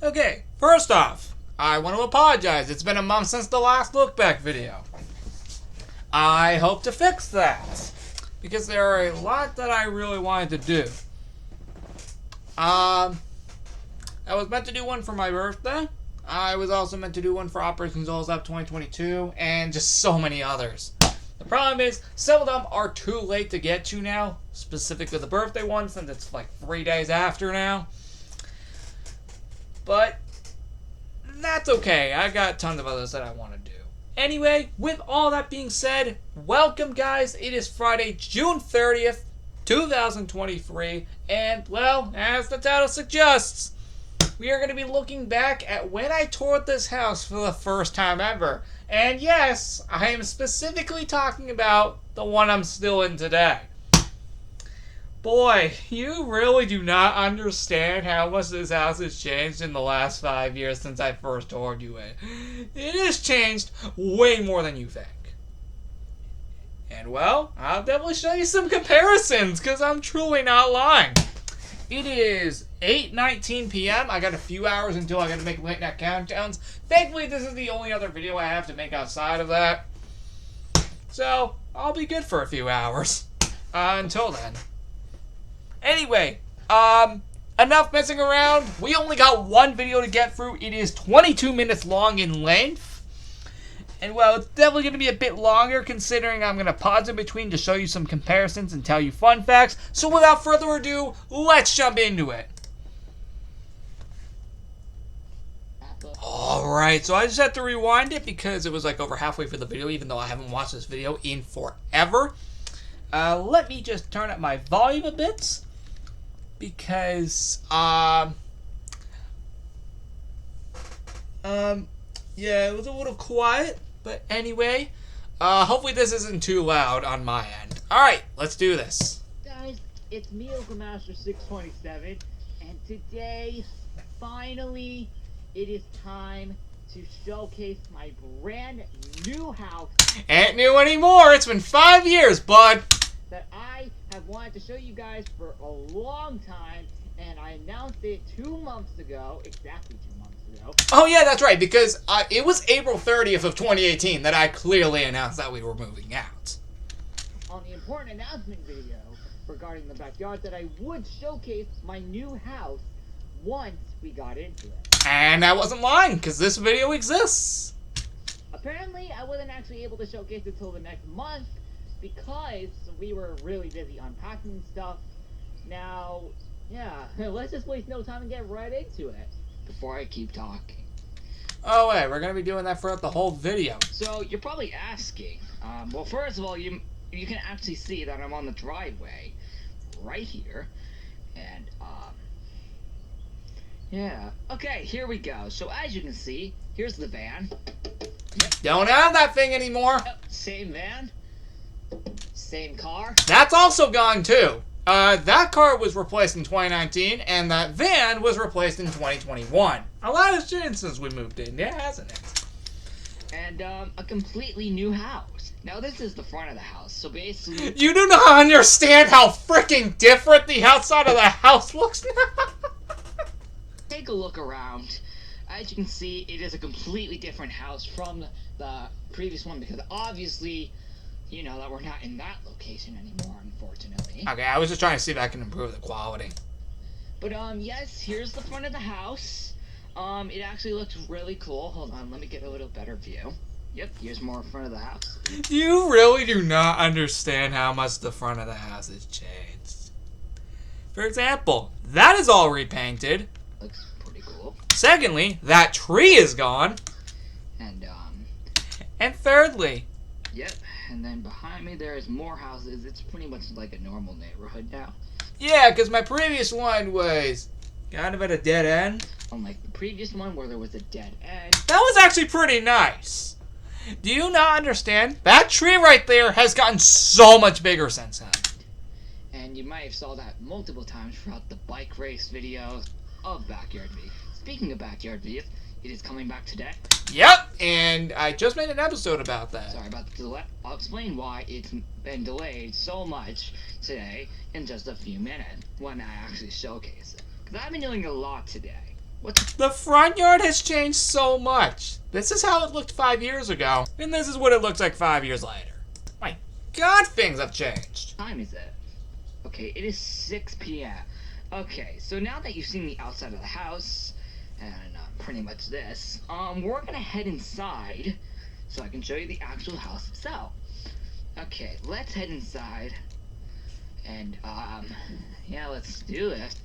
Okay, first off, I want to apologize. It's been a month since the last look back video. I hope to fix that, because there are a lot that I really wanted to do. I was meant to do one for my birthday. I was also meant to do one for Operation Souls Up 2022, and just so many others. The problem is, some of them are too late to get to now, specifically the birthday one, since it's like 3 days after now. But that's okay. I got tons of others that I want to do. Anyway, with all that being said, welcome guys. It is Friday, June 30th, 2023, and well, as the title suggests, we are going to be looking back at when I toured this house for the first time ever. And yes, I am specifically talking about the one I'm still in today. Boy, you really do not understand how much this house has changed in the last 5 years since I first toured you it. It has changed way more than you think. And well, I'll definitely show you some comparisons, because I'm truly not lying. It is 8:19 p.m. I got a few hours until I got to make late night countdowns. Thankfully, this is the only other video I have to make outside of that. So, I'll be good for a few hours. Until then. Anyway, enough messing around. We only got one video to get through. It is 22 minutes long in length. And well, it's definitely going to be a bit longer considering I'm going to pause in between to show you some comparisons and tell you fun facts. So without further ado, let's jump into it. Alright, so I just had to rewind it because it was like over halfway through the video, even though I haven't watched this video in forever. Let me just turn up my volume a bit. Because, yeah, it was a little quiet, but anyway, hopefully this isn't too loud on my end. Alright, let's do this. Guys, it's me, Okamaster627, and today, finally, it is time to showcase my brand new house. Ain't new anymore, it's been 5 years, bud. That I have wanted to show you guys for a long time, and I announced it 2 months ago, exactly 2 months ago. Oh yeah, that's right, because it was April 30th of 2018 that I clearly announced that we were moving out. On the important announcement video regarding the backyard, that I would showcase my new house once we got into it. And I wasn't lying, because this video exists. Apparently, I wasn't actually able to showcase it until the next month, because we were really busy unpacking stuff. Now, yeah, let's just waste no time and get right into it before I keep talking. Oh wait, we're gonna be doing that throughout the whole video. So you're probably asking, well, first of all, you can actually see that I'm on the driveway right here, and yeah, okay, here we go. So as you can see, here's the van. Don't have that thing anymore. Same van. Same car. That's also gone too. That car was replaced in 2019, and that van was replaced in 2021. A lot has changed since we moved in, yeah, hasn't it? And, a completely new house. Now, this is the front of the house, so basically... You do not understand how freaking different the outside of the house looks now. Take a look around. As you can see, it is a completely different house from the previous one, because obviously... You know that we're not in that location anymore, unfortunately. Okay, I was just trying to see if I can improve the quality. But, yes, here's the front of the house. It actually looks really cool. Hold on, let me get a little better view. Yep, here's more front of the house. You really do not understand how much the front of the house has changed. For example, that is all repainted. Looks pretty cool. Secondly, that tree is gone. And thirdly... Yep, and then behind me there is more houses. It's pretty much like a normal neighborhood now. Yeah, because my previous one was kind of at a dead end. Unlike the previous one where there was a dead end. That was actually pretty nice. Do you not understand? That tree right there has gotten so much bigger since then. And you might have saw that multiple times throughout the bike race videos of Backyard V. Speaking of Backyard V, it is coming back today. Yep, and I just made an episode about that. Sorry about the delay. I'll explain why it's been delayed so much today in just a few minutes when I actually showcase it. Because I've been doing a lot today. What's... The front yard has changed so much. This is how it looked 5 years ago, and this is what it looks like 5 years later. My God, things have changed. What time is it? Okay, it is 6 p.m. Okay, so now that you've seen the outside of the house, and pretty much this, we're gonna head inside so I can show you the actual house itself. Okay, let's head inside, and, yeah, let's do it.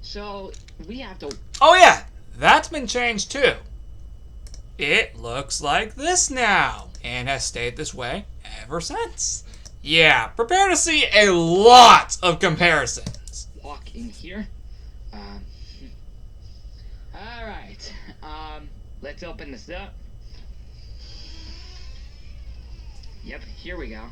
So, we have to... Oh yeah, that's been changed too. It looks like this now, and has stayed this way ever since. Yeah, prepare to see a lot of comparisons. Walk in here. Alright, let's open this up. Yep, here we go.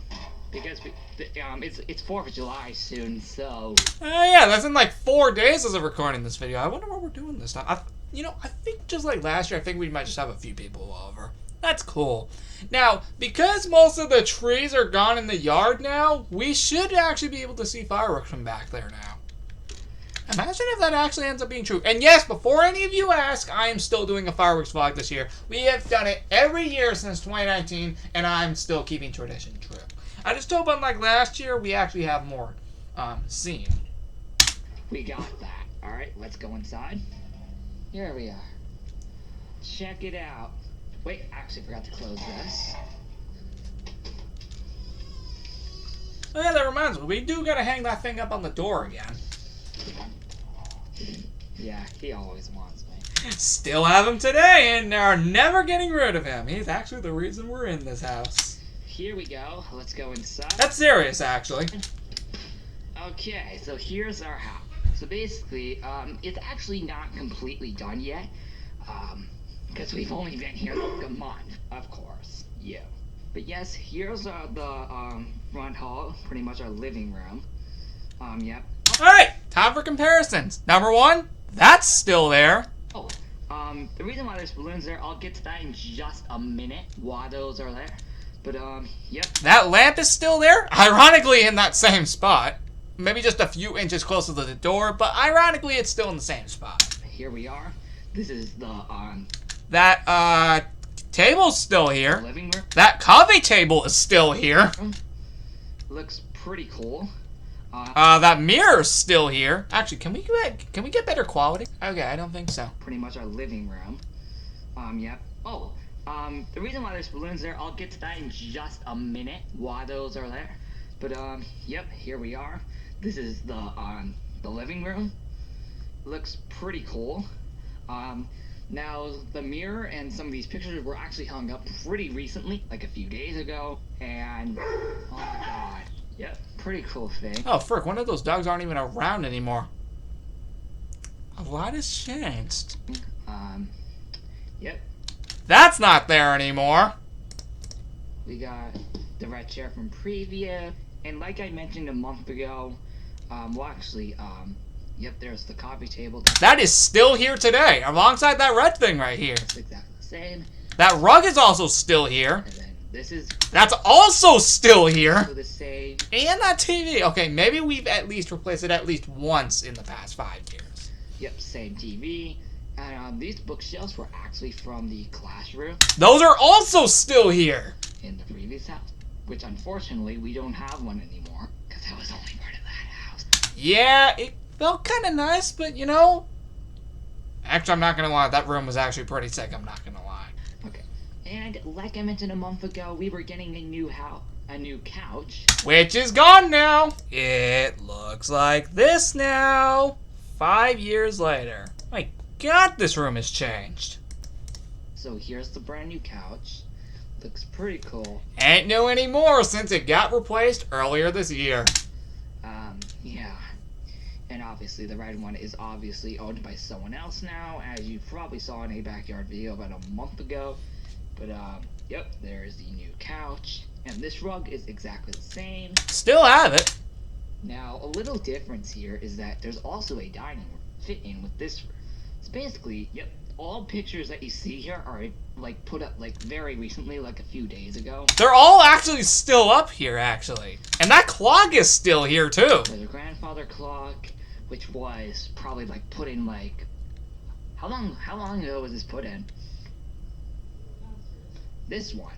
Because it's 4th of July soon, so... Yeah, that's in like 4 days as of recording this video. I wonder what we're doing this time. I think just like last year, I think we might just have a few people over. That's cool. Now, because most of the trees are gone in the yard now, we should actually be able to see fireworks from back there now. Imagine if that actually ends up being true. And yes, before any of you ask, I am still doing a fireworks vlog this year. We have done it every year since 2019, and I'm still keeping tradition true. I just hope unlike last year, we actually have more seen. We got that. Alright, let's go inside. Here we are. Check it out. Wait, I actually forgot to close this. Oh yeah, that reminds me. We do gotta hang that thing up on the door again. Yeah, he always wants me. Still have him today, and are never getting rid of him. He's actually the reason we're in this house. Here we go. Let's go inside. That's serious, actually. Okay, so here's our house. So basically, it's actually not completely done yet. Because we've only been here like a month, of course. Yeah. But yes, here's the front hall, pretty much our living room. Yep. Alright, time for comparisons. Number one, that's still there. Oh, the reason why there's balloons there, I'll get to that in just a minute, why those are there. But, yep. That lamp is still there, ironically in that same spot. Maybe just a few inches closer to the door, but ironically it's still in the same spot. Here we are. This is the, that, table's still here. living room. That coffee table is still here. Looks pretty cool. That mirror's still here. Actually, can we get better quality? Okay, I don't think so. Pretty much our living room. Yep. Oh, the reason why there's balloons there, I'll get to that in just a minute, why those are there. But, yep, here we are. This is the living room. Looks pretty cool. Now, the mirror and some of these pictures were actually hung up pretty recently, like a few days ago, and, oh my god. Yep, pretty cool thing. Oh, frick, one of those dogs aren't even around anymore. A lot has changed. Yep. That's not there anymore. We got the red chair from previous, and like I mentioned a month ago, well actually, yep, there's the coffee table. That is still here today, alongside that red thing right here. It's exactly the same. That rug is also still here. And then this is That's also still here. the same. And that TV. Okay, maybe we've at least replaced it at least once in the past 5 years. Yep, same TV. And these bookshelves were actually from the classroom Those are also still here. in the previous house, which unfortunately we don't have one anymore because that was only part of that house. Yeah, it felt kind of nice, but you know... Actually, I'm not going to lie. That room was actually pretty sick. I'm not going to lie. Okay. And like I mentioned a month ago, we were getting a new couch. Which is gone now. It looks like this now. 5 years later. My God, this room has changed. So here's the brand new couch. Looks pretty cool. Ain't new anymore since it got replaced earlier this year. Yeah. And obviously the red one is obviously owned by someone else now, as you probably saw in a backyard video about a month ago. But, yep, there's the new couch. And this rug is exactly the same. Still have it. Now, a little difference here is that there's also a dining room fit in with this room. So basically, yep, all pictures that you see here are, like, put up, like, very recently, like a few days ago. They're all actually still up here, actually. And that clock is still here, too. There's a grandfather clock, which was probably, like, put in, like, How long ago was this put in? This one.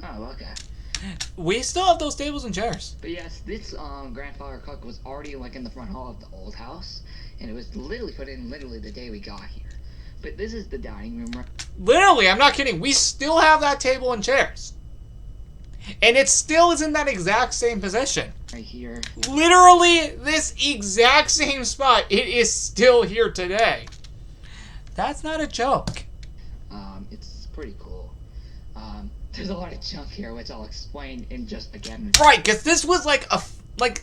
Oh, okay. We still have those tables and chairs. But yes, this grandfather clock was already like in the front hall of the old house, and it was literally put in literally the day we got here. But this is the dining room. Literally, I'm not kidding. We still have that table and chairs. And it still is in that exact same position. Right here. Literally, this exact same spot. It is still here today. That's not a joke. It's pretty cool. There's a lot of junk here, which I'll explain in just again. Right, because this was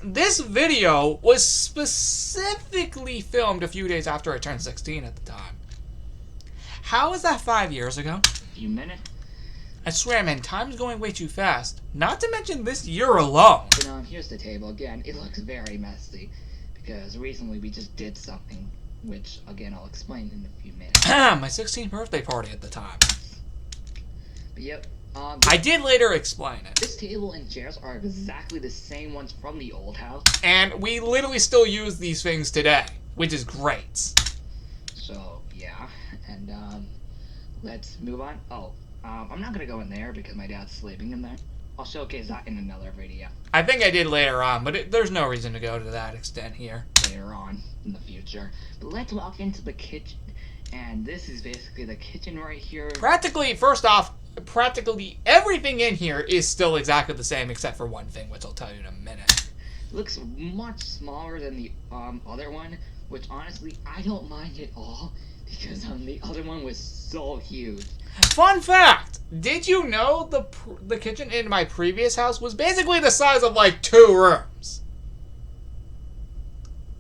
this video was specifically filmed a few days after I turned 16 at the time. How is that 5 years ago? A few minutes. I swear, man, time's going way too fast. Not to mention this year alone. But here's the table again. It looks very messy because recently we just did something, which again I'll explain in a few minutes. My 16th birthday party at the time. But yep. I did later explain it. This table and chairs are exactly the same ones from the old house. And we literally still use these things today, which is great. So, yeah. And, let's move on. Oh, I'm not gonna go in there because my dad's sleeping in there. I'll showcase that in another video. I think I did later on, but there's no reason to go to that extent here. Later on in the future. But let's walk into the kitchen. And this is basically the kitchen right here. First off, practically everything in here is still exactly the same except for one thing, which I'll tell you in a minute. Looks much smaller than the other one, which honestly I don't mind at all because the other one was so huge. Fun fact: did you know the kitchen in my previous house was basically the size of like 2 rooms?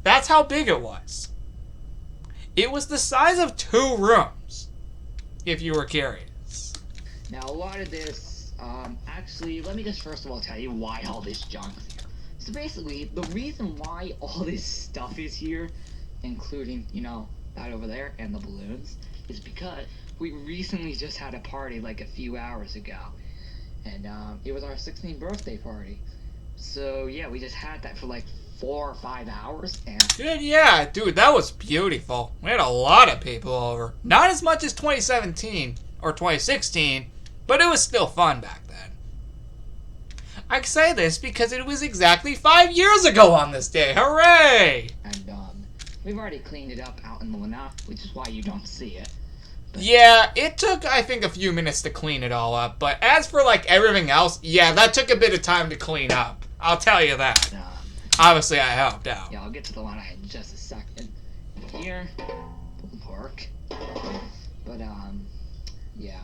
That's how big it was. It was the size of 2 rooms, if you were curious. Now, a lot of this, actually, let me just first of all tell you why all this junk's here. So basically, the reason why all this stuff is here, including, that over there and the balloons, is because we recently just had a party like a few hours ago. And, it was our 16th birthday party. So, yeah, we just had that for like 4 or 5 hours, and... Dude, that was beautiful. We had a lot of people over. Not as much as 2017 or 2016, but it was still fun back then. I say this because it was exactly 5 years ago on this day. Hooray! And, we've already cleaned it up out in the lanai, which is why you don't see it. But... yeah, it took, I think, a few minutes to clean it all up, but as for, everything else, yeah, that took a bit of time to clean up. I'll tell you that. Obviously, I helped out. Yeah, I'll get to the lanai in just a second. Here, pork. But, yeah.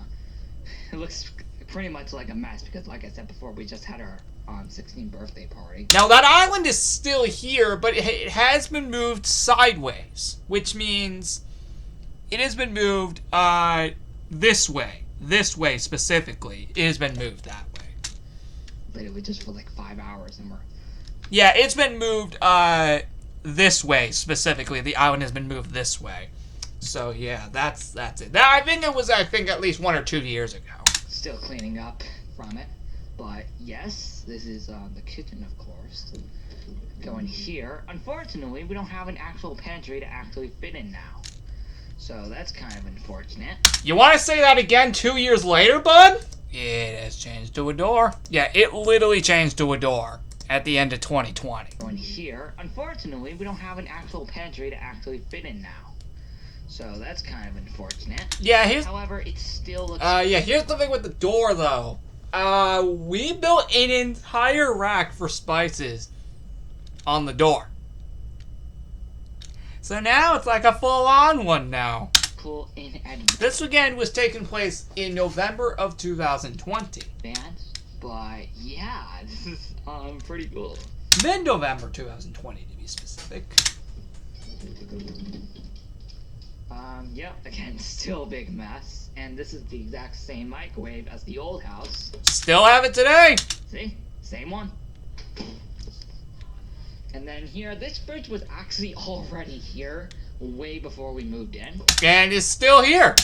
It looks pretty much like a mess because, like I said before, we just had our 16th birthday party. Now, that island is still here, but it has been moved sideways, which means it has been moved this way. This way, specifically. It has been moved that way. Literally just for, 5 hours, and we're... yeah, it's been moved this way, specifically. The island has been moved this way. So, yeah, that's it. I think it was, at least 1 or 2 years ago. Still cleaning up from it. But, yes, this is the kitchen, of course. Going here. Unfortunately, we don't have an actual pantry to actually fit in now. So, that's kind of unfortunate. You want to say that again 2 years later, bud? It has changed to a door. Yeah, it literally changed to a door at the end of 2020. Going here. Unfortunately, we don't have an actual pantry to actually fit in now. So that's kind of unfortunate. Yeah, however, it still looks... here's the thing with the door, though. We built an entire rack for spices on the door. So now it's like a full-on one now. Cool in This, again, was taking place in November of 2020. But, yeah, this is pretty cool. Mid-November 2020, to be specific. Yep, again, still a big mess. And this is the exact same microwave as the old house. Still have it today. See? Same one. And then here, this fridge was actually already here way before we moved in. And it's still here.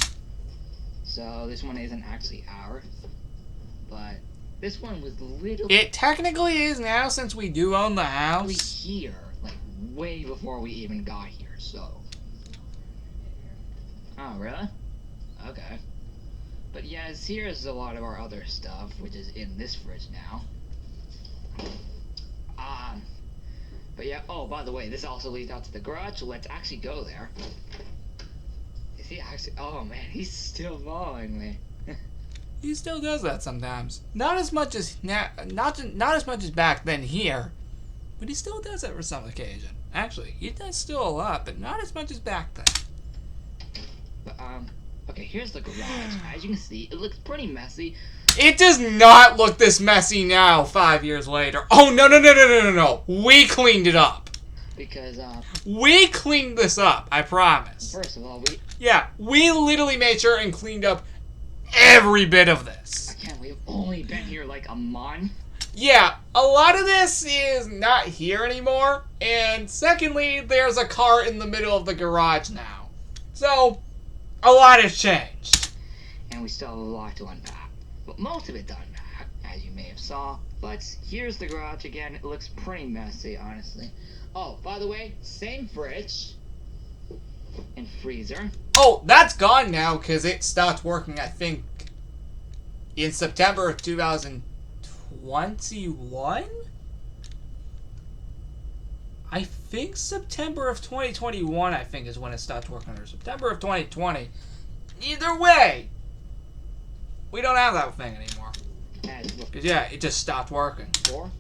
So this one isn't actually ours. But this one was literally... it technically is now since we do own the house. here, way before we even got here, so... Oh, really? Okay. But yes, here's a lot of our other stuff, which is in this fridge now. But yeah, oh, by the way, this also leads out to the garage, so let's actually go there. Is he actually, oh man, he's still following me. He still does that sometimes. Not as much as not as much as back then here, but he still does it for some occasion. Actually, he does still a lot, but not as much as back then. But okay, here's the garage. As you can see, it looks pretty messy. It does not look this messy now, 5 years later. Oh, no. We cleaned it up. Because, We cleaned this up, I promise. first of all, Yeah, we literally made sure and cleaned up every bit of this. again, we've only been here like a month. Yeah, a lot of this is not here anymore. And secondly, there's a car in the middle of the garage now. So, a lot has changed. And we still have a lot to unpack. But most of it done, as you may have saw. But here's the garage again. It looks pretty messy, honestly. Oh, by the way, same fridge and freezer. Oh, that's gone now because it stopped working, I think, in September of 2021? I think September of 2021, I think, is when it stopped working, or September of 2020. Either way, we don't have that thing anymore. And look, Because, yeah, it just stopped working. door.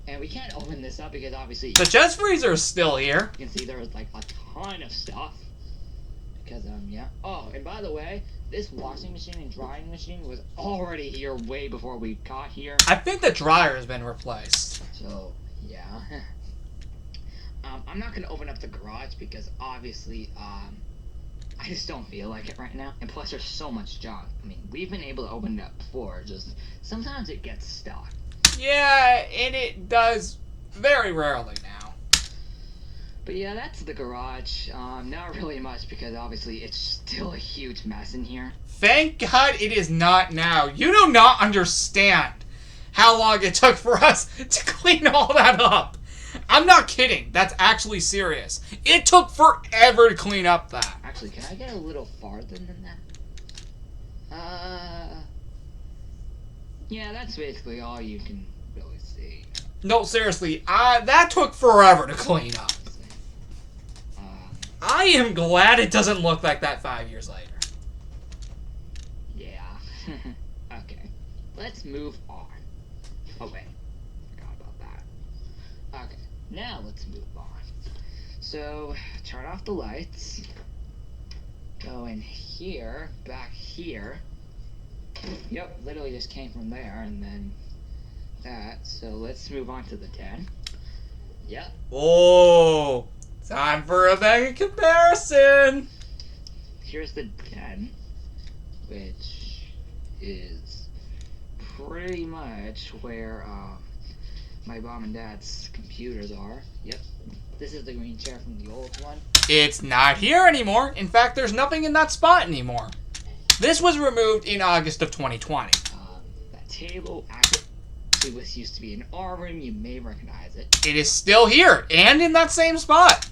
And we can't open this up because obviously The chest freezer is still here. you can see there was like a ton of stuff. Because, yeah. Oh, and by the way, this washing machine and drying machine was already here way before we got here. I think the dryer has been replaced. So, yeah. I'm not going to open up the garage because obviously, I just don't feel like it right now. And plus, there's so much junk. I mean, we've been able to open it up before, just sometimes it gets stuck. Yeah, and it does very rarely now. But yeah, that's the garage. Not really much because obviously it's still a huge mess in here. Thank God it is not now. You do not understand how long it took for us to clean all that up. I'm not kidding. That's actually serious. It took forever to clean up that. Actually, can I get a little farther than that? Yeah, that's basically all you can really see. No, seriously. That took forever to clean up. I am glad it doesn't look like that 5 years later. Yeah. Okay. Let's move on. Oh, wait. Forgot about that. Okay. Now let's move on. So, turn off the lights. Go in here. Back here. Yep, literally just came from there, and then that. So, let's move on to the 10. Yep. Oh, time for a big comparison. Here's the 10, which is pretty much where my mom and dad's computers are. Yep. This is the green chair from the old one. It's not here anymore. In fact, there's nothing in that spot anymore. This was removed in August of 2020. That table actually was used to be in our room. You may recognize it. It is still here and in that same spot.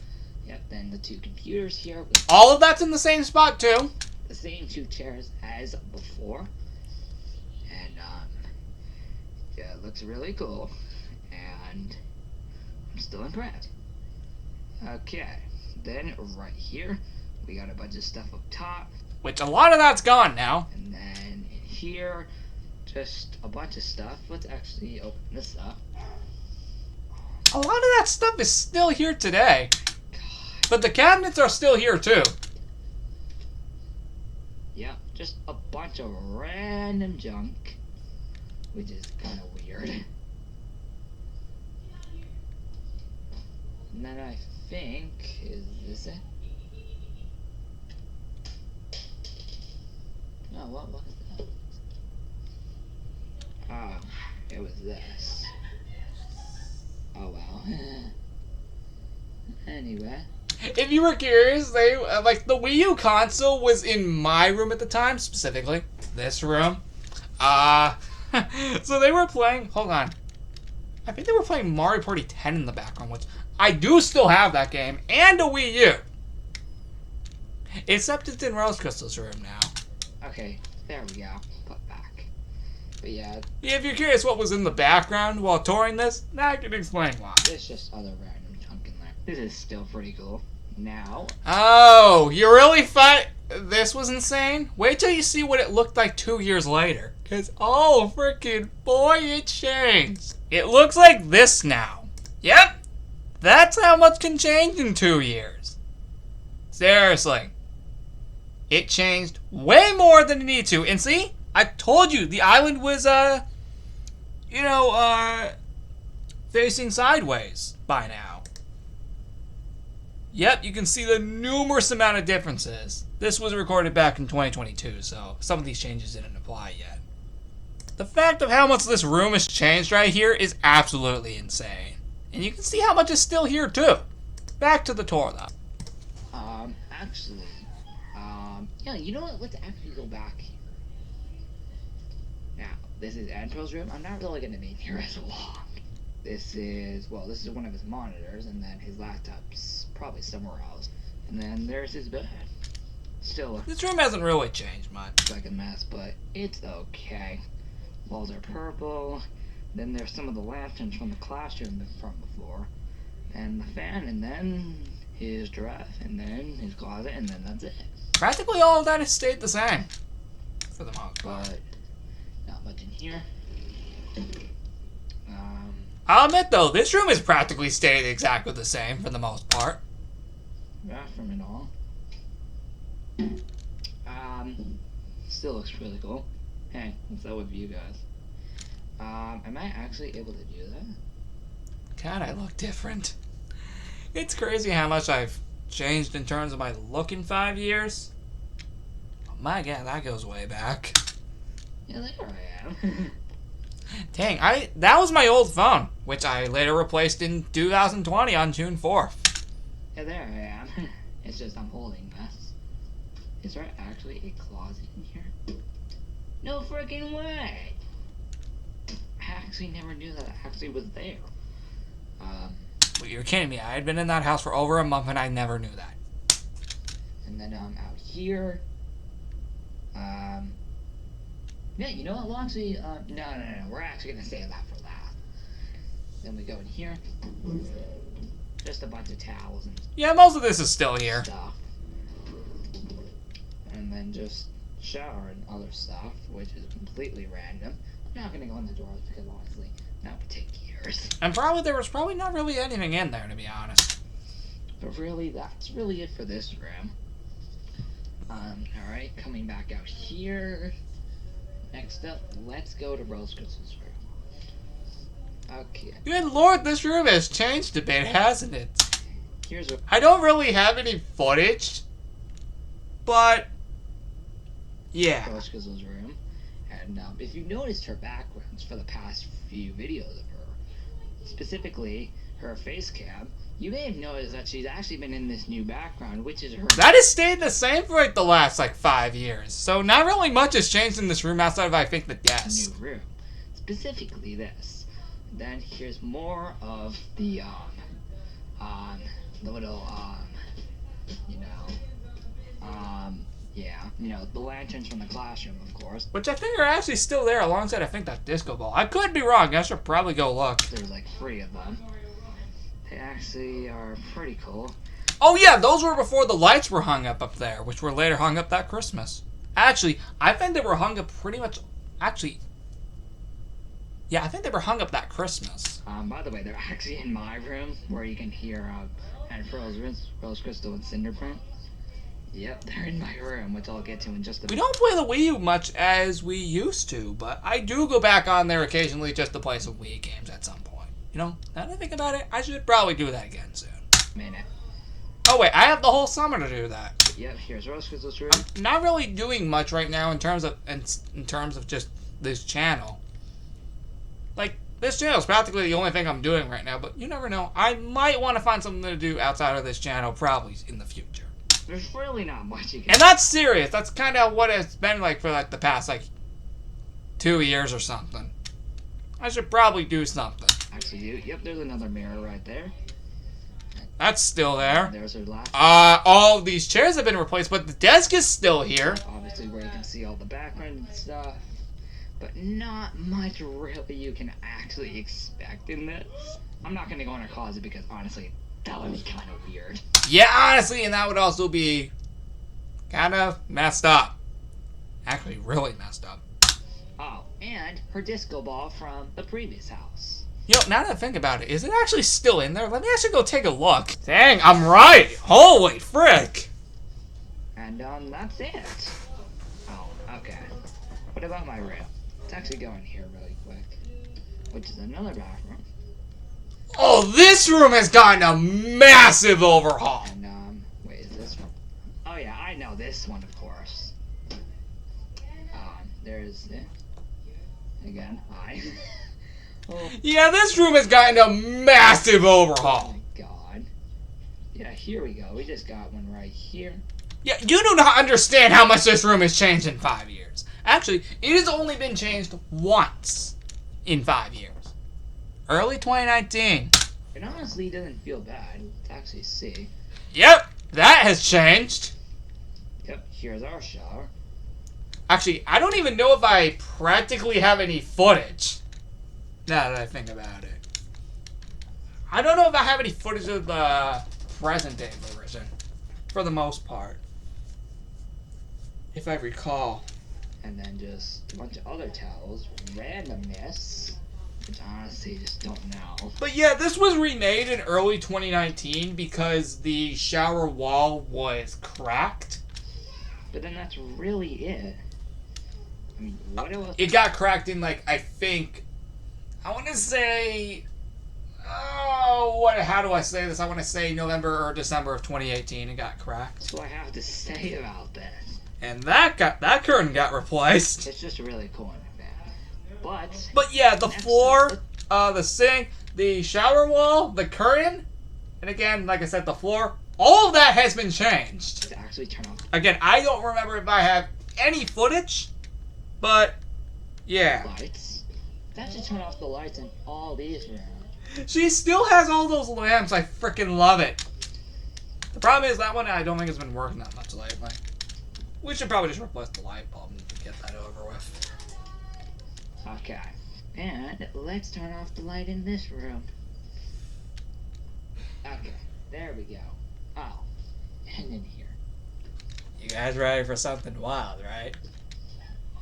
Yep. Then the two computers here with All of that's in the same spot too. the same two chairs as before. And yeah, it looks really cool. And I'm still impressed. Okay, then right here, we got a bunch of stuff up top. Which a lot of that's gone now. And then in here, just a bunch of stuff. Let's actually open this up. A lot of that stuff is still here today. God. But the cabinets are still here too. Yeah, just a bunch of random junk, which is kind of weird. And then I think, is this it? No, what was that? Ah, it was this. Oh well. Anyway. If you were curious, they like the Wii U console was in my room at the time, specifically this room. So they were playing. Hold on, I think they were playing Mario Party 10 in the background, which I do still have that game and a Wii U. Except it's in Rose Crystal's room now. Okay, there we go. Put back. But yeah, If you're curious what was in the background while touring this, now I can explain why. there's just other random junk in there. This is still pretty cool. Now, Oh, you really thought this was insane? Wait till you see what it looked like 2 years later. Cause, oh, freaking boy, it changed. It looks like this now. Yep, that's how much can change in 2 years. Seriously. It changed way more than it needed to. And see, I told you, the island was, facing sideways by now. Yep, you can see the numerous amount of differences. This was recorded back in 2022, so some of these changes didn't apply yet. The fact of how much this room has changed right here is absolutely insane. And you can see how much is still here too. Back to the tour though. actually, yeah, you know what? Let's actually go back here. Now, this is Antro's room. I'm not really gonna be here as long. This is one of his monitors, and then his laptop's probably somewhere else. And then there's his bed. Still This room hasn't really changed much. looks like a mess, but it's okay. Walls are purple. Then there's some of the lanterns from the classroom from before. And the fan, and then his giraffe, and then his closet, and then that's it. Practically all of that has stayed the same. For the most part. But not much in here. I'll admit though, this room has practically stayed exactly the same for the most part. Bathroom and all. Still looks really cool. Hey, what's up with you guys? Am I actually able to do that? God, I look different. It's crazy how much I've changed in terms of my look in 5 years. Oh my God, that goes way back. Yeah, there I am. Dang, that was my old phone, which I later replaced in 2020 on June 4th. Yeah, there I am. It's just I'm holding this. Is there actually a closet in here? No freaking way! I actually never knew that it actually was there. Well, you're kidding me. I had been in that house for over a month and I never knew that. And then out here. Yeah, you know what? We'll actually no. We're actually gonna save that for last. Then we go in here. Just a bunch of towels and Yeah, most of this is still here. stuff. And then just shower and other stuff, which is completely random. I'm not gonna go in the doors because honestly, that would take years. And there was probably not really anything in there, to be honest. But really, that's really it for this room. Alright, coming back out here. Next up, let's go to Rose Crystal's room. Okay, Good Lord, this room has changed a bit, hasn't it? here's what. I don't really have any footage, but yeah. Rose Crystal's room. And if you noticed her backgrounds for the past few videos of her, specifically her face cam, you may have noticed that she's actually been in this new background, which is her That has stayed the same for like the last 5 years. So not really much has changed in this room outside of I think the desk. new room. Specifically this. Then here's more of the little the lanterns from the classroom, of course. Which I think are actually still there alongside I think that disco ball. I could be wrong. I should probably go look. There's like 3 of them. They actually are pretty cool. Oh yeah, those were before the lights were hung up there, which were later hung up that Christmas. Actually, I think they were hung up pretty much. Actually, yeah, I think they were hung up that Christmas. By the way, they're actually in my room where you can hear Rose Crystal and Cinderprint. Yep, they're in my room, which I'll get to in just a We bit. don't play the Wii U much as we used to, but I do go back on there occasionally just to play some Wii games at some point. You know, now that I think about it, I should probably do that again soon. Minute. Oh wait, I have the whole summer to do that. Yep, here's Rose Crystal's room. I'm not really doing much right now in terms of just this channel. Like, this channel is practically the only thing I'm doing right now, but you never know. I might want to find something to do outside of this channel probably in the future. There's really not much you can And that's serious. That's kind of what it's been like for the past 2 years or something. I should probably do something. actually do. Yep, there's another mirror right there. That's still there. There's her laptop. All these chairs have been replaced, but the desk is still here. Obviously, where you can see all the background and stuff. But not much really you can actually expect in this. I'm not gonna go in her closet because honestly, that would be kind of weird. Yeah, honestly, and that would also be kind of messed up. Actually, really messed up. Oh, and her disco ball from the previous house. You know, now that I think about it, is it actually still in there? Let me actually go take a look. Dang, I'm right. Holy frick. And that's it. Oh, okay. What about my room? Let's actually go in here really quick. Which is another bathroom. Oh, this room has gotten a massive overhaul. And, wait, is this one? Oh yeah, I know this one, of course. There's, again, hi. Oh. Yeah, this room has gotten a massive Oh overhaul. my god. Yeah, here we go. We just got one right here. Yeah, you do not understand how much this room has changed in 5 years. Actually, it has only been changed once in 5 years. Early 2019. It honestly doesn't feel bad to actually see. Yep, that has changed. Yep, here's our shower. Actually, I don't even know if I practically have any footage. Now that I think about it. I don't know if I have any footage of the present day version. For the most part. If I recall. And then just a bunch of other towels. Randomness. Which I honestly just don't know. But yeah, this was remade in early 2019 because the shower wall was cracked. But then that's really it. I mean, what else? It got cracked in, like, I think, I want to say, how do I say this? I want to say November or December of 2018 it got cracked. That's what I have to say about this. And that curtain got replaced. It's just really cool in fact. But yeah, the floor, the sink, the shower wall, the curtain, and again, like I said, the floor, all of that has been changed. To actually turn off Again, I don't remember if I have any footage, but yeah. lights. That should turn off the lights in all these rooms. She still has all those lamps. I freaking love it. The problem is that one I don't think has been working that much lately. We should probably just replace the light bulb and get that over with. Okay. And let's turn off the light in this room. Okay. There we go. Oh. And in here. You guys ready for something wild, right?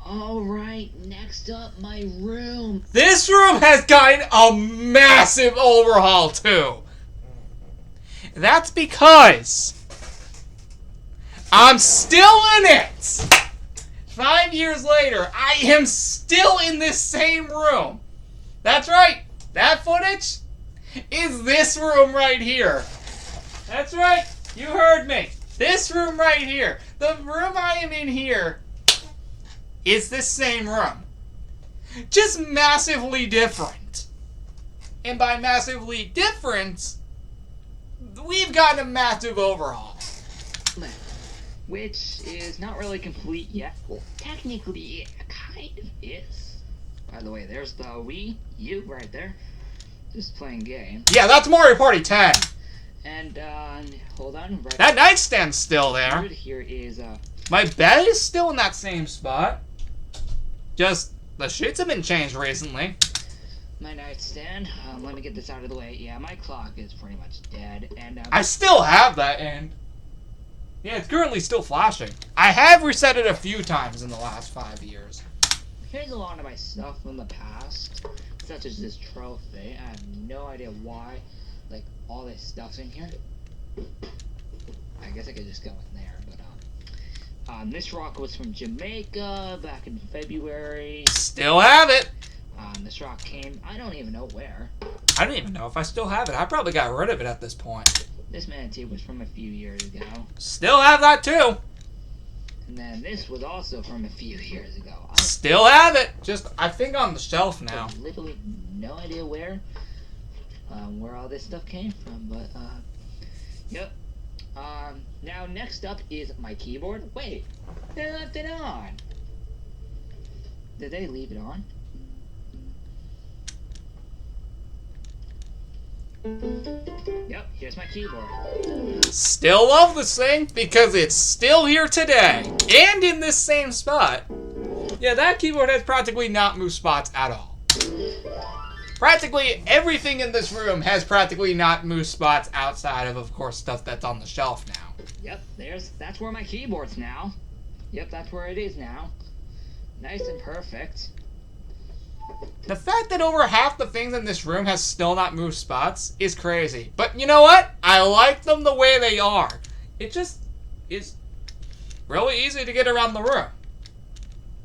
Alright, next up, my room. This room has gotten a massive overhaul, too. That's because I'm still in it. 5 years later, I am still in this same room. That's right. That footage is this room right here. That's right. You heard me. This room right here. The room I am in here is the same room. Just massively different. And by massively different, we've gotten a massive overhaul. Which is not really complete yet. Well, technically, it kind of is. By the way, there's the Wii U right there. Just playing game. Yeah, that's Mario Party 10. And, hold on. Right That nightstand's still there. here is, My bed is still in that same spot. Just, the sheets have been changed recently. my nightstand. Let me get this out of the way. Yeah, my clock is pretty much dead. And, I still have that, and yeah, it's currently still flashing. I have reset it a few times in the last 5 years. here's a lot of my stuff from the past. Such as this trophy. I have no idea why. Like, all this stuff's in here. I guess I could just go in there, but, this rock was from Jamaica back in February. Still have it. This rock came, I don't even know where. I don't even know if I still have it. I probably got rid of it at this point. This manatee was from a few years ago. Still have that too. And then this was also from a few years ago. I Still have it. Just, I think on the shelf now. have literally no idea where all this stuff came from, but, yep. Now next up is my keyboard. Wait, they left it on. Did they leave it on? Yep, Yep, here's my keyboard. Still love this thing because it's still here today and in this same spot. Yeah, that keyboard has practically not moved spots at all. Practically everything in this room has practically not moved spots outside of course, stuff that's on the shelf now. Yep, that's where my keyboard's now. Yep, that's where it is now. Nice and perfect. The fact that over half the things in this room has still not moved spots is crazy. But you know what? I like them the way they are. It just is really easy to get around the room.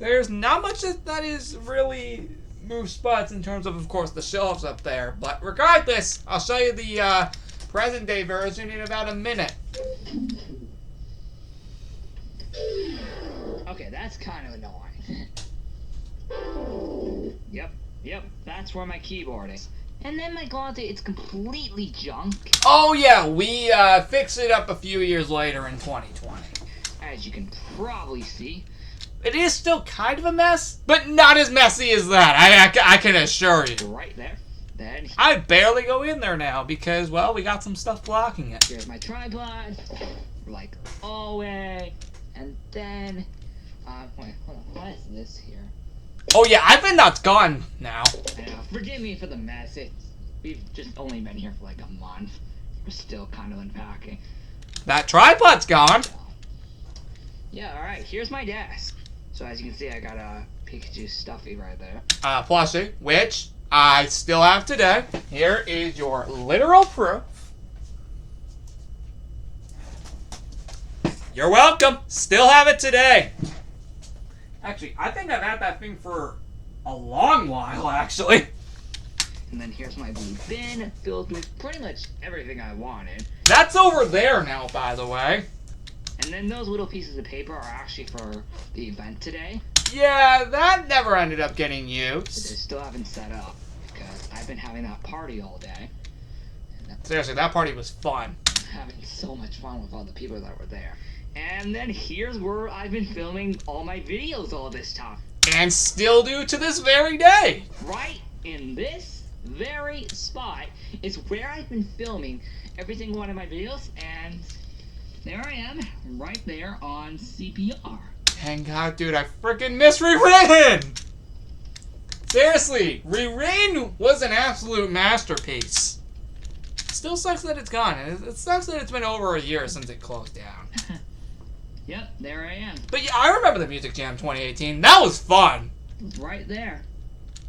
There's not much that is really moved spots in terms of course, the shelves up there. But regardless, I'll show you the present day version in about a minute. Okay, that's kind of annoying. Yep, that's where my keyboard is. And then my closet, it's completely junk. Oh yeah, we fixed it up a few years later in 2020. As you can probably see. It is still kind of a mess, but not as messy as that, I can assure you. Right there. Then I barely go in there now because, well, we got some stuff blocking it. here's my tripod, like always. And then, wait, hold on, what is this here? Oh yeah, I think that's gone now. I know, forgive me for the mess. We've just only been here for like a month. We're still kind of unpacking. That tripod's gone. Yeah, alright, here's my desk. So as you can see, I got a Pikachu stuffy right there. Plushie, which I still have today. Here is your literal proof. You're welcome. Still have it today. Actually, I think I've had that thing for a long while, actually. And then here's my blue bin, filled with pretty much everything I wanted. That's over there now, by the way. And then those little pieces of paper are actually for the event today. Yeah, that never ended up getting But used. they still haven't set up, because I've been having that party all day. And Seriously, that party was fun. I'm having so much fun with all the people that were there. And then here's where I've been filming all my videos all this time. And still do to this very day. Right in this very spot is where I've been filming every single one of my videos, and there I am, right there on CPR. Thank God, dude, I freaking miss Re-Rain! Seriously, Re-Rain was an absolute masterpiece. Still sucks that it's gone, and it sucks that it's been over a year since it closed down. Yep, there I am. But yeah, I remember the Music Jam 2018. That was fun. Right there.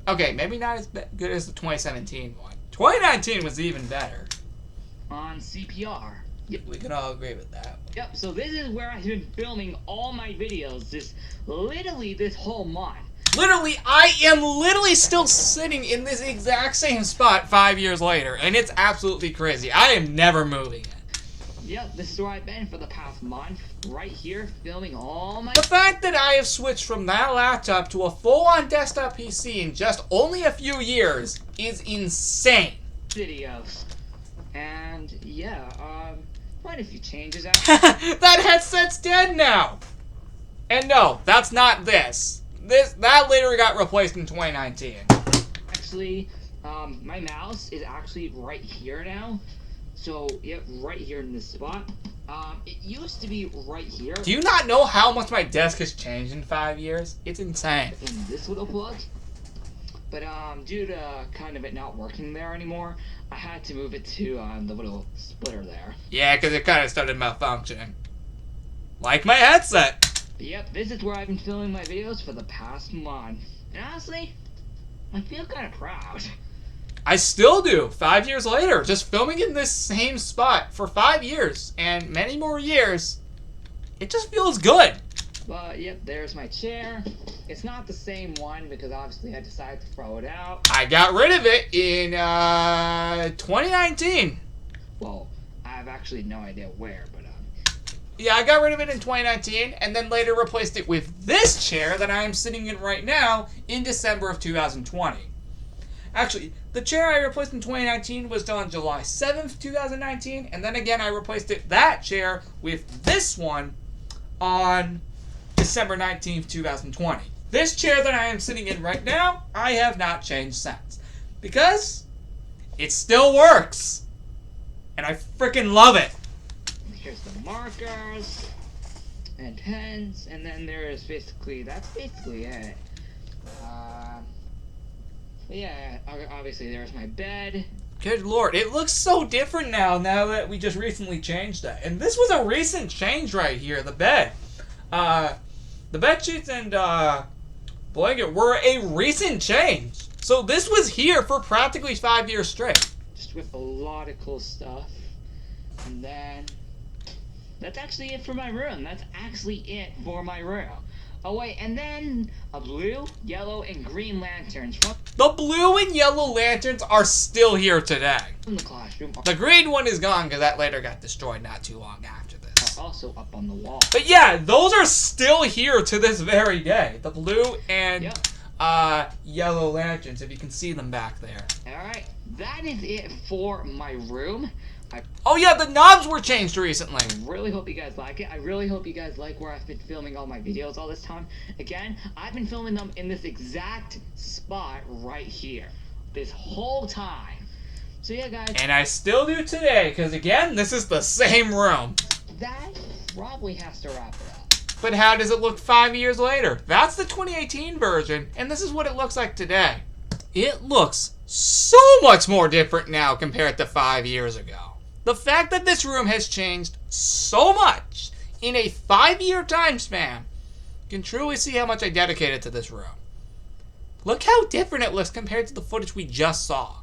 Okay, maybe not as good as the 2017 one. 2019 was even better. On CPR. Yep, we can all agree with that. Yep, so this is where I've been filming all my videos literally this whole month. Literally, I am literally still sitting in this exact same spot 5 years later, and it's absolutely crazy. I am never moving it. Yep, this is where I've been for the past month, right here, filming all my The fact that I have switched from that laptop to a full-on desktop PC in just only a few years is insane. videos. And yeah, quite a few changes out. That headset's dead now. And no, that's not this. That later got replaced in 2019. Actually, my mouse is actually right here now. So, yep, right here in this spot. It used to be right here. Do you not know how much my desk has changed in 5 years? It's insane. In this little plug. But, due to kind of it not working there anymore, I had to move it to, the little splitter there. Yeah, because it kind of started malfunctioning. Like my headset. But yep, this is where I've been filming my videos for the past month. And honestly, I feel kind of proud. I still do, 5 years later, just filming in this same spot for 5 years and many more years. It just feels good. But yep, there's my chair. It's not the same one because obviously I decided to throw it out. I got rid of it in 2019. Well, I have actually no idea where, but Yeah, I got rid of it in 2019 and then later replaced it with this chair that I am sitting in right now in December of 2020. Actually, the chair I replaced in 2019 was done July 7th, 2019, and then again I replaced that chair with this one on December 19th, 2020. This chair that I am sitting in right now, I have not changed since. Because it still works. And I freaking love it. Here's the markers and pens, and then that's basically it. Yeah, obviously there's my bed. Good lord, it looks so different now that we just recently changed that. And this was a recent change right here, the bed. The bed sheets and blanket were a recent change. So this was here for practically 5 years straight. Just with a lot of cool stuff. And then that's actually it for my room. Oh wait, and then a blue, yellow, and green lanterns The blue and yellow lanterns are still here today. from the classroom. The green one is gone because that later got destroyed not too long after this. Are also up on the wall. But yeah, those are still here to this very day. The blue and yellow lanterns, if you can see them back there. Alright, that is it for my room. Oh yeah, the knobs were changed recently. I really hope you guys like it. I really hope you guys like where I've been filming all my videos all this time. Again, I've been filming them in this exact spot right here. This whole time. So yeah, guys. And I still do today, because again, this is the same room. That probably has to wrap it up. But how does it look 5 years later? That's the 2018 version, and this is what it looks like today. It looks so much more different now compared to 5 years ago. The fact that this room has changed so much in a 5-year time span, you can truly see how much I dedicated to this room. Look how different it looks compared to the footage we just saw.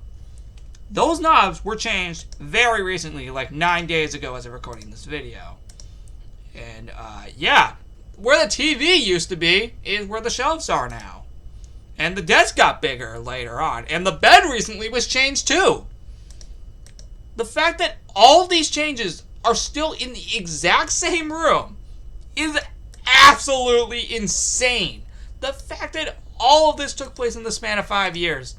Those knobs were changed very recently, like 9 days ago as I'm recording this video. And yeah, where the TV used to be is where the shelves are now. And the desk got bigger later on, and the bed recently was changed too. The fact that all these changes are still in the exact same room is absolutely insane. The fact that all of this took place in the span of 5 years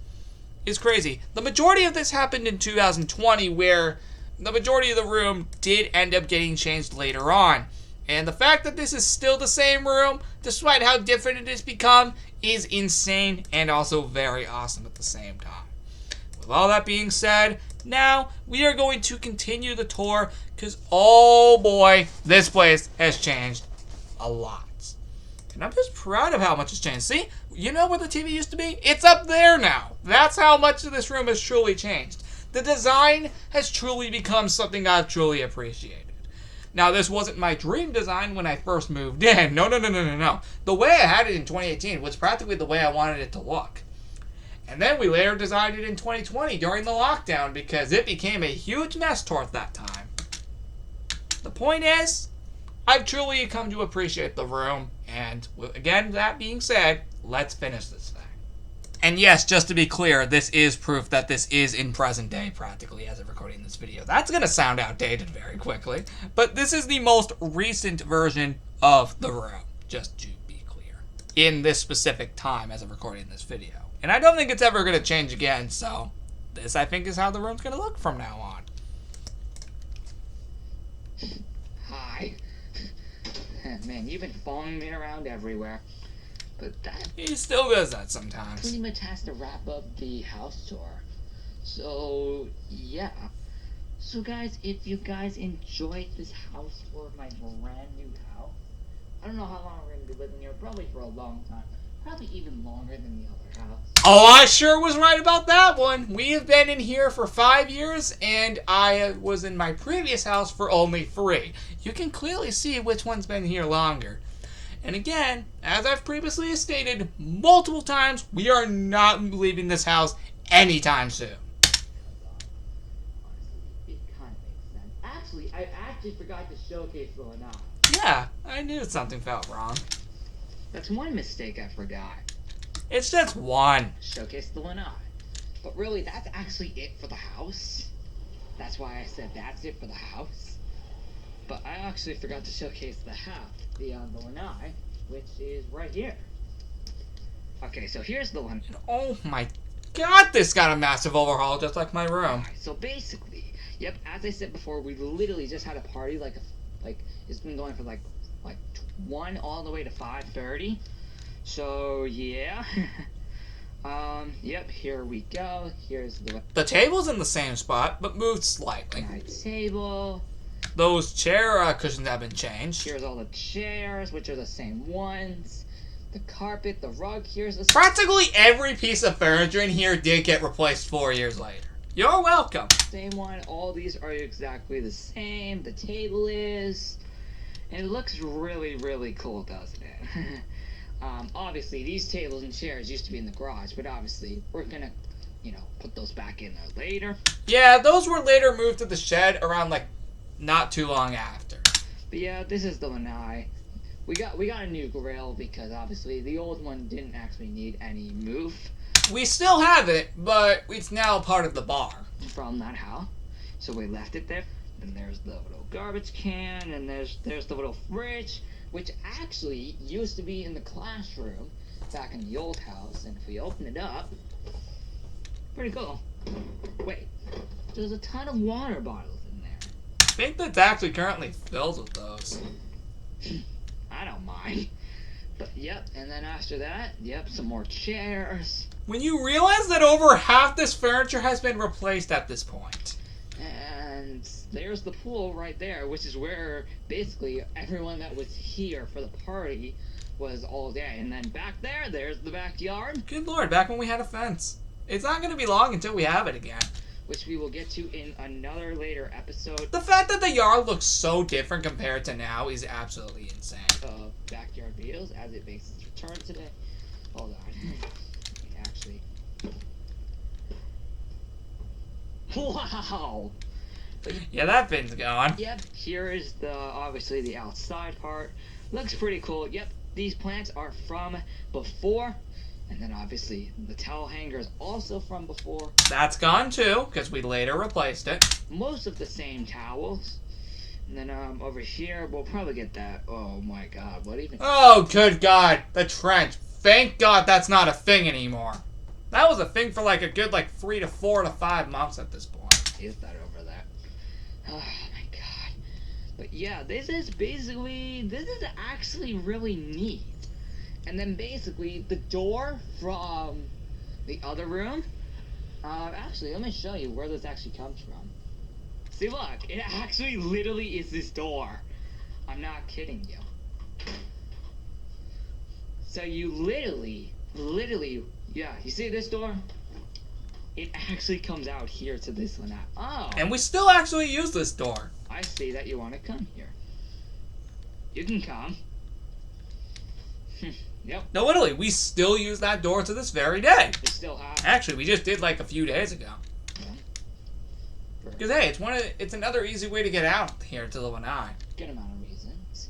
is crazy. The majority of this happened in 2020, where the majority of the room did end up getting changed later on. And the fact that this is still the same room, despite how different it has become, is insane and also very awesome at the same time. With all that being said, now we are going to continue the tour because, oh boy, this place has changed a lot. And I'm just proud of how much it's changed. See, you know where the TV used to be? It's up there now. That's how much of this room has truly changed. The design has truly become something I've truly appreciated. Now, this wasn't my dream design when I first moved in. No. The way I had it in 2018 was practically the way I wanted it to look. And then we later designed it in 2020 during the lockdown because it became a huge mess toward that time. The point is, I've truly come to appreciate the room, and again, that being said, let's finish this thing. And yes, just to be clear, this is proof that this is in present day practically as of recording this video. That's going to sound outdated very quickly, but this is the most recent version of the room, just to be clear, in this specific time as of recording this video. And I don't think it's ever going to change again, so this, I think, is how the room's going to look from now on. Hi. Man, you've been following me around everywhere. But that He still does that sometimes. pretty much has to wrap up the house tour. So, yeah. So, guys, if you guys enjoyed this house tour of my brand new house, I don't know how long we're going to be living here. Probably for a long time. Probably even longer than the other house. Oh, I sure was right about that one. We have been in here for 5 years, and I was in my previous house for only 3. You can clearly see which one's been here longer. And again, as I've previously stated multiple times, we are not leaving this house anytime soon. It kind of makes sense. Actually, I forgot to showcase the lanai. Yeah, I knew something felt wrong. That's one mistake I forgot. It's just one. Showcase the lanai. But really, that's actually it for the house. That's why I said that's it for the house. But I actually forgot to showcase the lanai, which is right here. Okay, so here's the lanai. And oh my god, this got a massive overhaul just like my room. So basically, yep, as I said before, we literally just had a party like it's been going for like 1 all the way to 5:30. So yeah. Yep, here we go. Here's The table's in the same spot, but moved slightly. my table. Those chair cushions have been changed. Here's all the chairs, which are the same ones. The carpet, the rug, here's the... Practically every piece of furniture in here did get replaced 4 years later. You're welcome. Same one. All these are exactly the same. The table is... And it looks really, really cool, doesn't it? Obviously, these tables and chairs used to be in the garage, but obviously, we're gonna, put those back in there later. Yeah, those were later moved to the shed around, not too long after. But yeah, this is the lanai. We got a new grill because obviously the old one didn't actually need any move We still have it, but it's now part of the bar. from that house. So we left it there. And there's the little garbage can, and there's the little fridge, which actually used to be in the classroom back in the old house. And if we open it up, pretty cool. Wait, there's a ton of water bottles in there. I think that's actually currently filled with those. I don't mind. But yep, and then after that, yep, some more chairs. When you realize that over half this furniture has been replaced at this point. And there's the pool right there, which is where basically everyone that was here for the party was all day. And then back there's the backyard, Good lord, back when we had a fence. It's not going to be long until we have it again. which we will get to in another later episode The fact that the yard looks so different compared to now is absolutely insane. of Backyard Videos as it makes its return today. Hold on. Let me actually... Wow! Yeah, that pin's gone. Yep, here is obviously the outside part. Looks pretty cool. Yep, these plants are from before. And then obviously the towel hanger is also from before. That's gone too, because we later replaced it. Most of the same towels. And then over here, we'll probably get that. Oh my god, what even? Oh, good god, the trench. Thank god that's not a thing anymore. That was a thing for a good 3 to 4 to 5 months at this point. Is that over there? Oh my god. But yeah, this is actually really neat. And then basically the door from the other room. Actually, let me show you where this actually comes from. See, look, it actually literally is this door. I'm not kidding you. So you literally, yeah, you see this door? It actually comes out here to this one. Oh, And we still actually use this door. I see that you want to come here. You can come. Yep, No, literally, we still use that door to this very day. we still have. Actually, we just did a few days ago. For a Because hey, it's another easy way to get out here to the Lanai. good amount of reasons.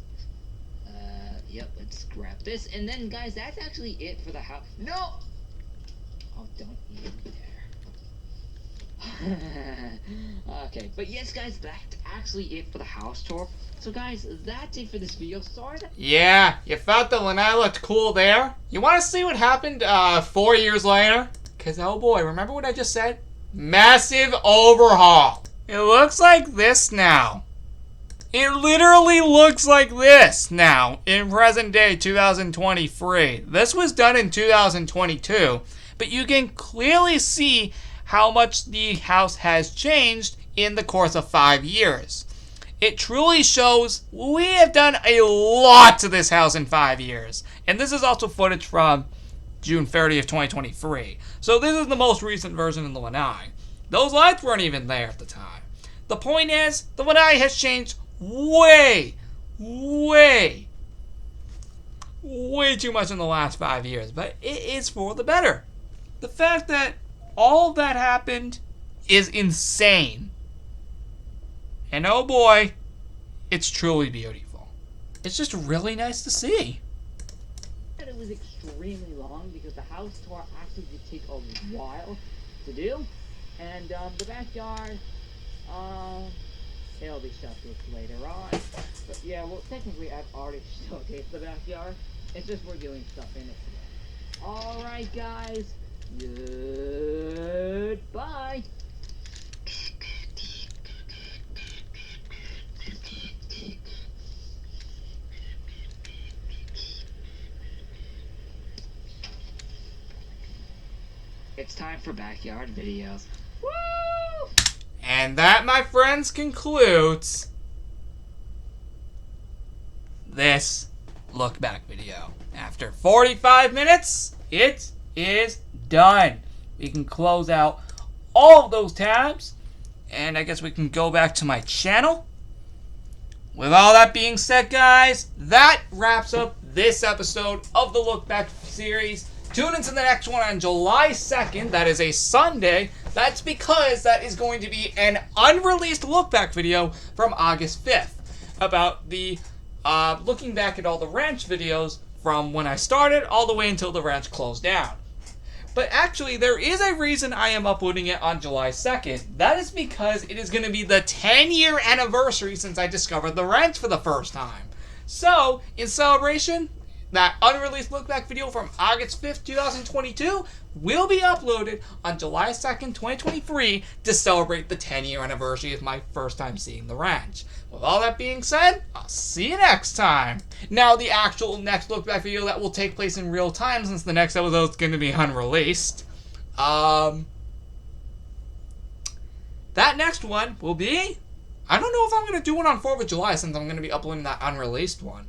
Yep, let's grab this. And then, guys, that's actually it for the house. No! Oh, don't eat me there. Okay, but yes, guys, that's actually it for the house tour. So, guys, that's it for this video. Sorry that... Yeah, you thought the Lanai looked cool there? You want to see what happened 4 years later? Because, oh boy, remember what I just said? Massive overhaul. It looks like this now. It literally looks like this now in present day 2023. This was done in 2022, but you can clearly see how much the house has changed in the course of 5 years. It truly shows we have done a lot to this house in 5 years. And this is also footage from June 30th, 2023. So this is the most recent version of the Lanai. Those lights weren't even there at the time. The point is, the Lanai has changed way too much in the last 5 years. But it is for the better. The fact that all that happened is insane. And oh boy, it's truly beautiful. It's just really nice to see. It was extremely long because the house tour actually did take a while to do. And the backyard, it'll be showcased later on. But yeah, well, technically I've already showcased the backyard. It's just we're doing stuff in it today. Alright, guys. Goodbye. time for backyard videos. Woo! And that, my friends, concludes this look back video. After 45 minutes, it is done. We can close out all of those tabs, and I guess we can go back to my channel. With all that being said, guys, that wraps up this episode of the Look Back series. Tune into the next one on July 2nd. That is a Sunday. That's because that is going to be an unreleased look back video from August 5th about the looking back at all the ranch videos from when I started all the way until the ranch closed down. But actually, there is a reason I am uploading it on July 2nd. That is because it is going to be the 10-year anniversary since I discovered the ranch for the first time. So, in celebration, that unreleased look back video from August 5th, 2022 will be uploaded on July 2nd, 2023 to celebrate the 10-year anniversary of my first time seeing the ranch. With all that being said, I'll see you next time. Now, the actual next look back video that will take place in real time since the next episode is going to be unreleased. That next one will be... I don't know if I'm going to do one on 4th of July since I'm going to be uploading that unreleased one.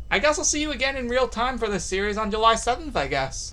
I guess I'll see you again in real time for this series on July 7th, I guess.